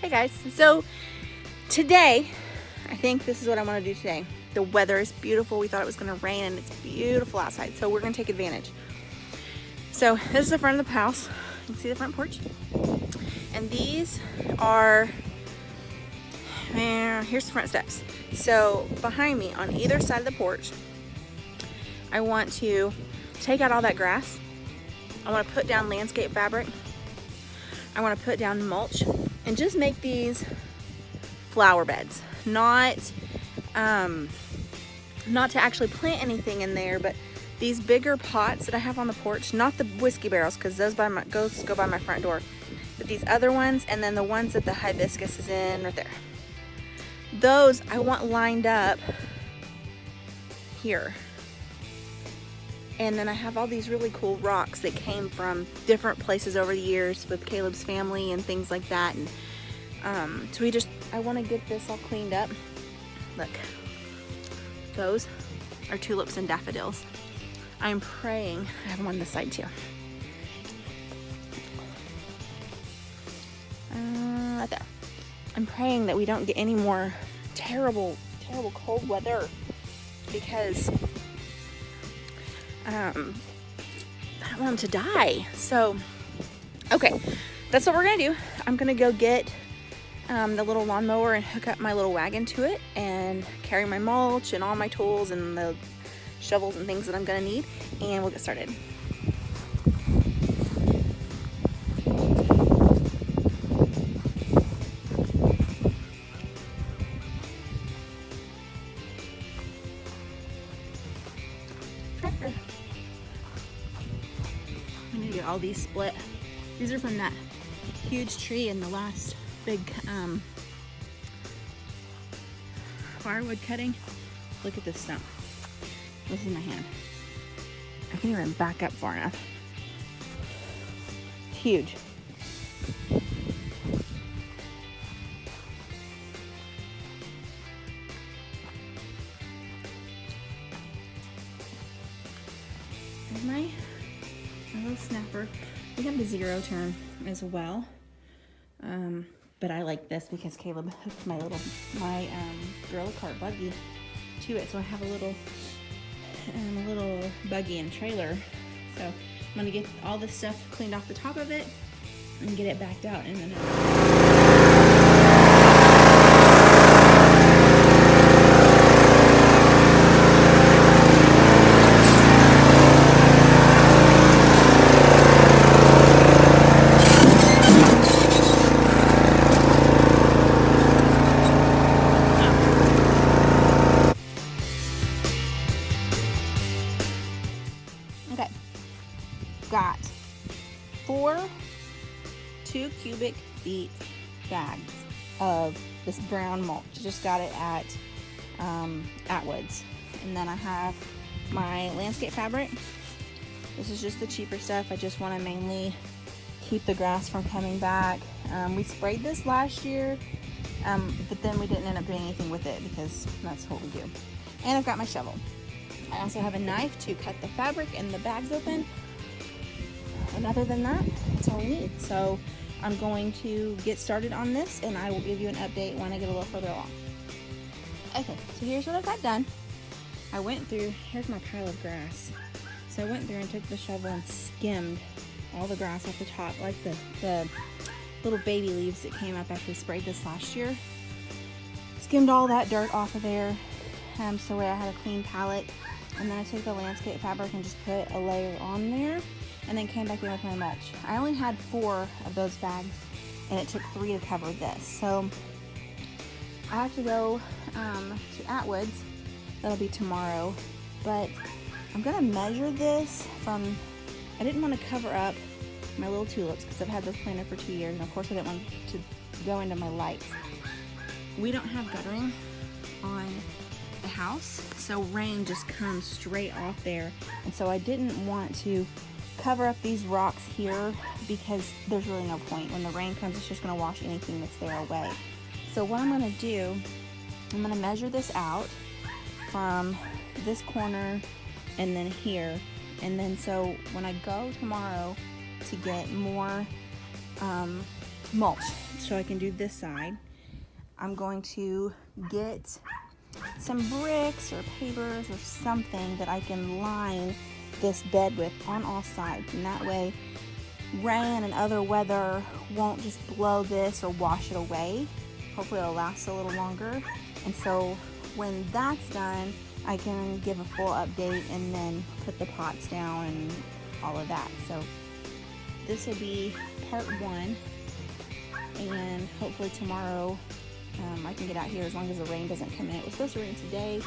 Hey guys, so today, I think this is what I want to do today. The weather is beautiful. We thought it was going to rain and it's beautiful outside, so we're going to take advantage. So this is the front of the house. You can see the front porch. And these are, here's the front steps. So behind me on either side of the porch, I want to take out all that grass. I want to put down landscape fabric. I want to put down mulch and just make these flower beds. Not to actually plant anything in there, but these bigger pots that I have on the porch, not the whiskey barrels because those go by my front door, but these other ones, and then the ones that the hibiscus is in right there. Those I want lined up here. And then I have all these really cool rocks that came from different places over the years with Caleb's family and things like that. And so I want to get this all cleaned up. Look, those are tulips and daffodils. I'm praying, I have them on this side too. Right there. I'm praying that we don't get any more terrible cold weather because I don't want them to die. So, okay, that's what we're gonna do. I'm gonna go get the little lawnmower and hook up my little wagon to it and carry my mulch and all my tools and the shovels and things that I'm gonna need, and we'll get started. I'm gonna get all these split. These are from that huge tree in the last big firewood cutting. Look at this stump. This is my hand. I can't even back up far enough. It's huge. There's my little snapper. We have the zero turn as well. But I like this because Caleb hooked my Gorilla Cart buggy to it, so I have a little buggy and trailer. So I'm gonna get all this stuff cleaned off the top of it and get it backed out, and then got 4 2 cubic feet bags of this brown mulch. Just got it at Atwoods. And then I have my landscape fabric. This is just the cheaper stuff. I just want to mainly keep the grass from coming back. We sprayed this last year, but then we didn't end up doing anything with it because that's what we do. And I've got my shovel. I also have a knife to cut the fabric and the bags open. And other than that, that's all we need. So I'm going to get started on this, and I will give you an update when I get a little further along. Okay, so here's what I've got done. I went through, here's my pile of grass. So I went through and took the shovel and skimmed all the grass off the top, like the little baby leaves that came up after we sprayed this last year. Skimmed all that dirt off of there, so I had a clean palette. And then I took the landscape fabric and just put a layer on there, and then came back in with my mulch. I only had 4 of those bags, and it took 3 to cover this. So I have to go to Atwoods. That'll be tomorrow. But I'm gonna measure this from, I didn't want to cover up my little tulips because I've had those planted for 2 years, and of course I didn't want to go into my lights. We don't have guttering on the house, so rain just comes straight off there, and so I didn't want to cover up these rocks here because there's really no point. When the rain comes, it's just going to wash anything that's there away. So what I'm going to do, I'm going to measure this out from this corner and then here, and then so when I go tomorrow to get more mulch so I can do this side. I'm going to get some bricks or pavers or something that I can line this bed with on all sides, and that way rain and other weather won't just blow this or wash it away. Hopefully it'll last a little longer. And so when that's done, I can give a full update and then put the pots down and all of that. So this will be part 1, and hopefully tomorrow I can get out here as long as the rain doesn't come in. It was supposed to rain today,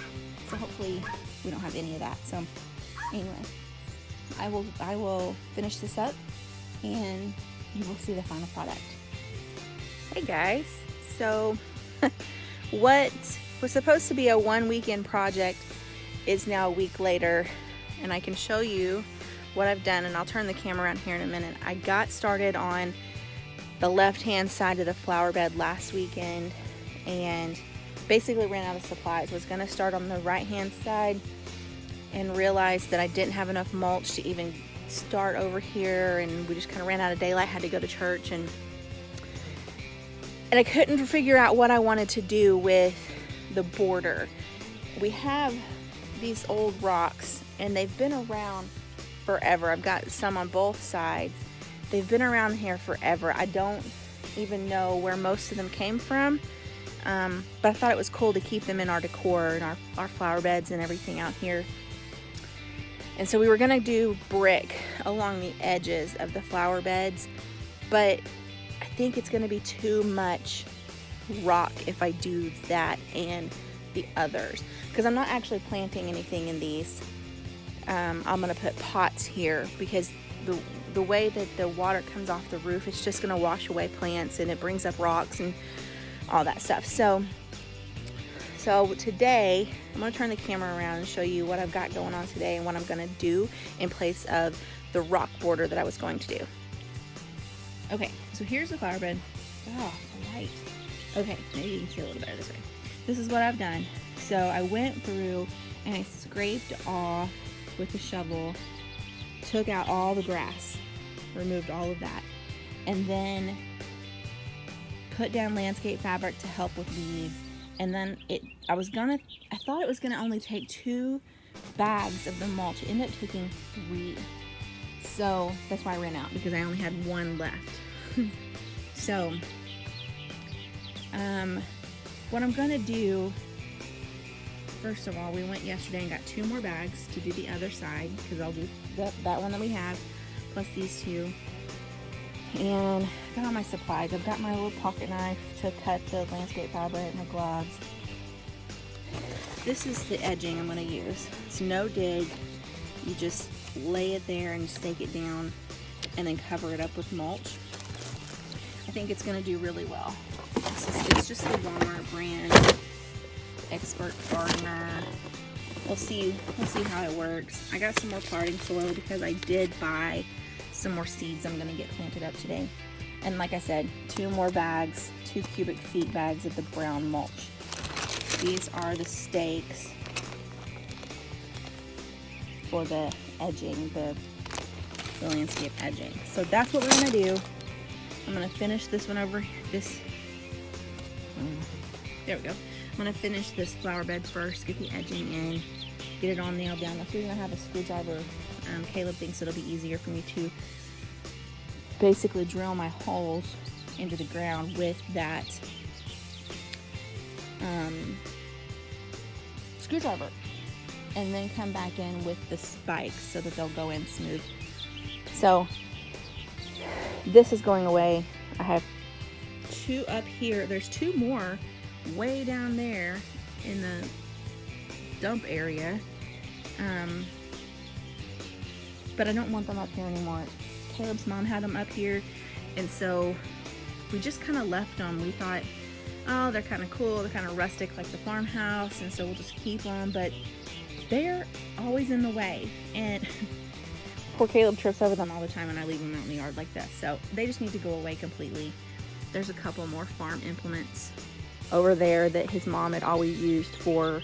so hopefully we don't have any of that. So anyway, I will finish this up and you will see the final product. Hey guys, so what was supposed to be a 1 weekend project is now a week later, and I can show you what I've done, and I'll turn the camera around here in a minute. I got started on the left hand side of the flower bed last weekend and basically ran out of supplies. Was gonna start on the right hand side and realized that I didn't have enough mulch to even start over here, and we just kind of ran out of daylight, had to go to church, and I couldn't figure out what I wanted to do with the border. We have these old rocks and they've been around forever. I've got some on both sides. They've been around here forever. I don't even know where most of them came from, but I thought it was cool to keep them in our decor and our flower beds and everything out here. And so we were gonna do brick along the edges of the flower beds, but I think it's gonna be too much rock if I do that and the others, because I'm not actually planting anything in these. I'm gonna put pots here because the way that the water comes off the roof, it's just gonna wash away plants and it brings up rocks and all that stuff. So today I'm gonna turn the camera around and show you what I've got going on today and what I'm gonna do in place of the rock border that I was going to do. Okay, so here's the flower bed. Oh, the light. Okay, maybe you can see a little better this way. This is what I've done. So I went through and I scraped off with the shovel, took out all the grass, removed all of that, and then put down landscape fabric to help with weeds. And then I thought it was gonna only take 2 bags of the mulch. It ended up taking 3. So that's why I ran out, because I only had 1 left. So what I'm gonna do, first of all, we went yesterday and got 2 more bags to do the other side, because I'll do that one that we have plus these 2. And I got all my supplies. I've got my little pocket knife to cut the landscape fabric, my gloves. This is the edging I'm going to use. It's no dig. You just lay it there and stake it down and then cover it up with mulch. I think it's going to do really well. It's just the Walmart brand Expert Gardener. We'll see how it works. I got some more potting soil because I did buy some more seeds I'm gonna get planted up today. And like I said, 2 more bags, 2 cubic feet bags of the brown mulch. These are the stakes for the edging, the landscape edging. So that's what we're gonna do. I'm gonna finish this one over there we go. I'm gonna finish this flower bed first, get the edging in, get it all nailed down. That's why I have a screwdriver. Caleb thinks it'll be easier for me to basically drill my holes into the ground with that screwdriver, and then come back in with the spikes so that they'll go in smooth. So this is going away. I have 2 up here. There's 2 more way down there in the dump area, but I don't want them up here anymore. Caleb's mom had them up here, and so we just kind of left them. We thought, oh, they're kind of cool, they're kind of rustic like the farmhouse, and so we'll just keep them, but they're always in the way, and poor Caleb trips over them all the time when I leave them out in the yard like this. So they just need to go away completely. There's a couple more farm implements over there that his mom had always used for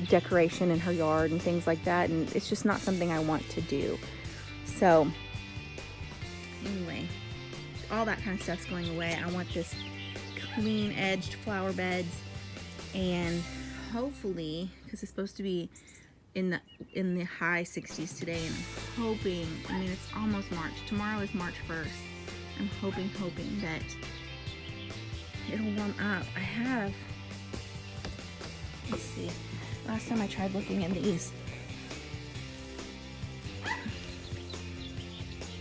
decoration in her yard and things like that, and it's just not something I want to do. So anyway, all that kind of stuff's going away. I want this clean edged flower beds, and hopefully, because it's supposed to be in the high 60s today, and I'm hoping, I mean, it's almost March. Tomorrow is March 1st. I'm hoping that it'll warm up. I have, let's see, last time I tried looking in these,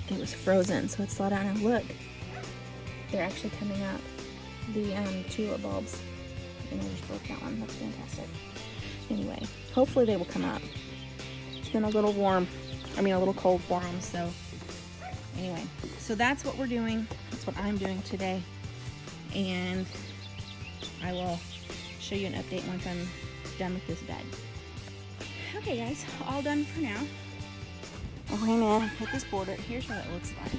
it was frozen, so it's thawed out, and look, they're actually coming up. The tulip bulbs, and I just broke that one. That's fantastic. Anyway, hopefully they will come up. It's been a little warm, I mean a little cold for them, so anyway, so that's what we're doing. That's what I'm doing today, and I will show you an update once I'm done with this bed. Okay guys, all done for now. I went in and put this border. Here's what it looks like.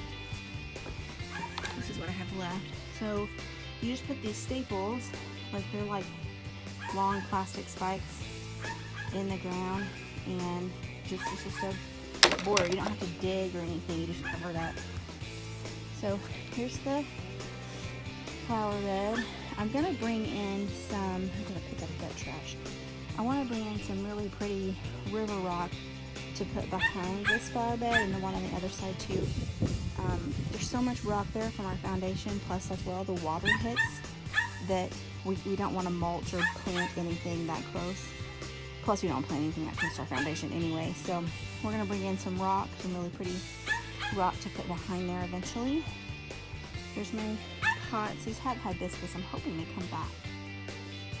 This is what I have left. So you just put these staples, like they're like long plastic spikes, in the ground, and it's just a border. You don't have to dig or anything, you just cover it up. So here's the flower bed. I'm gonna bring in some, I'm gonna pick up that trash. I wanna bring in some really pretty river rock to put behind this flower bed, and the one on the other side too. There's so much rock there from our foundation, plus that's where all the water hits, that we don't want to mulch or plant anything that close. Plus we don't plant anything that close to our foundation anyway. So we're going to bring in some rock, some really pretty rock to put behind there eventually. Here's my pots. These have hibiscus. I'm hoping they come back.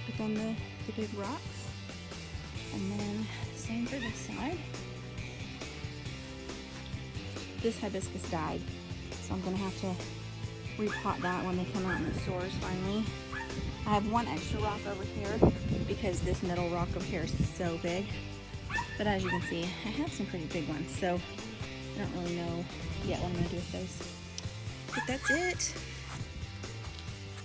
But then the big rocks. And then same for this side. This hibiscus died, so I'm going to have to repot that when they come out in the source finally. I have one extra rock over here because this middle rock over here is so big. But as you can see, I have some pretty big ones, so I don't really know yet what I'm going to do with those. But that's it.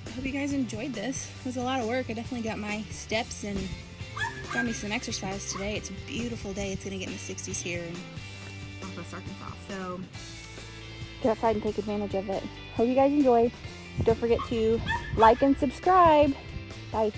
I hope you guys enjoyed this. It was a lot of work. I definitely got my steps and got me some exercise today. It's a beautiful day. It's going to get in the 60s here in Northwest Arkansas. So get outside and take advantage of it. Hope you guys enjoyed. Don't forget to like and subscribe. Bye.